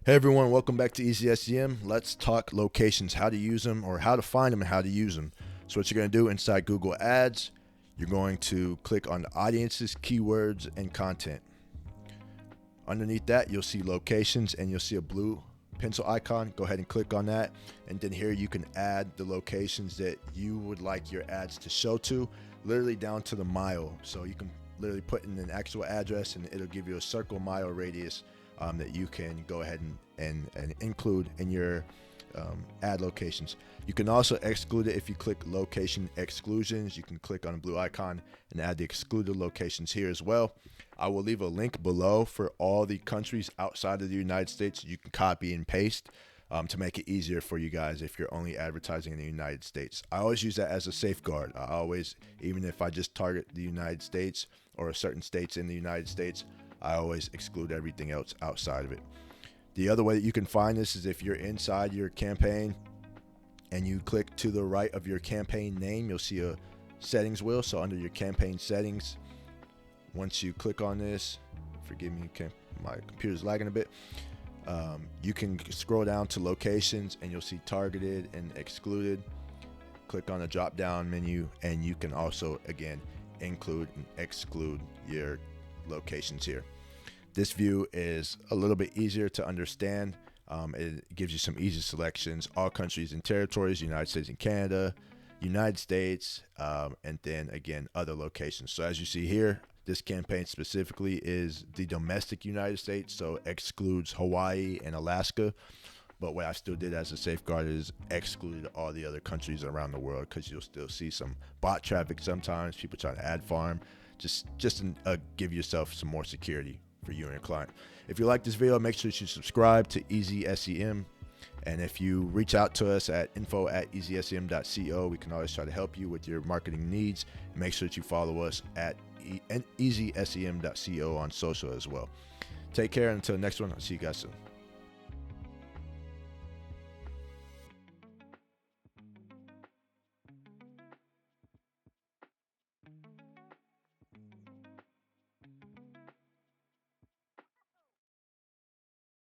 Hey everyone, welcome back to EasySEM. Let's talk locations, how to use them or how to find them and how to use them. So what you're going to do inside Google Ads, you're going to click on audiences, keywords, and content. Underneath that, you'll see locations and you'll see a blue pencil icon. Go ahead and click on that. And then here you can add the locations that you would like your ads to show to, literally down to the mile. So you can literally put in an actual address and it'll give you a circle mile radius that you can go ahead and include in your ad locations. You can also exclude it if you click location exclusions. You can click on the blue icon and add the excluded locations here as well. I will leave a link below for all the countries outside of the United States. You can copy and paste to make it easier for you guys if you're only advertising in the United States. I always use that as a safeguard. I always, even if I just target the United States or certain states in the United States, I always exclude everything else outside of it. The other way that you can find this is if you're inside your campaign and you click to the right of your campaign name, you'll see a settings wheel. So under your campaign settings, once you click on this, forgive me, my computer's lagging a bit. You can scroll down to locations and you'll see targeted and excluded. Click on the drop down menu and you can also, again, include and exclude your locations here. This view is a little bit easier to understand. It gives you some easy selections, all countries and territories, United States and Canada, United States, and then again, other locations. So as you see here, this campaign specifically is the domestic United States, so excludes Hawaii and Alaska. But what I still did as a safeguard is excluded all the other countries around the world because you'll still see some bot traffic sometimes, people trying to ad farm, just give yourself some more security for you and your client. If you like this video, make sure you subscribe to EasySEM. And if you reach out to us at info@easysem.co, we can always try to help you with your marketing needs. Make sure that you follow us at easysem.co on social as well. Take care. Until next one, I'll see you guys soon.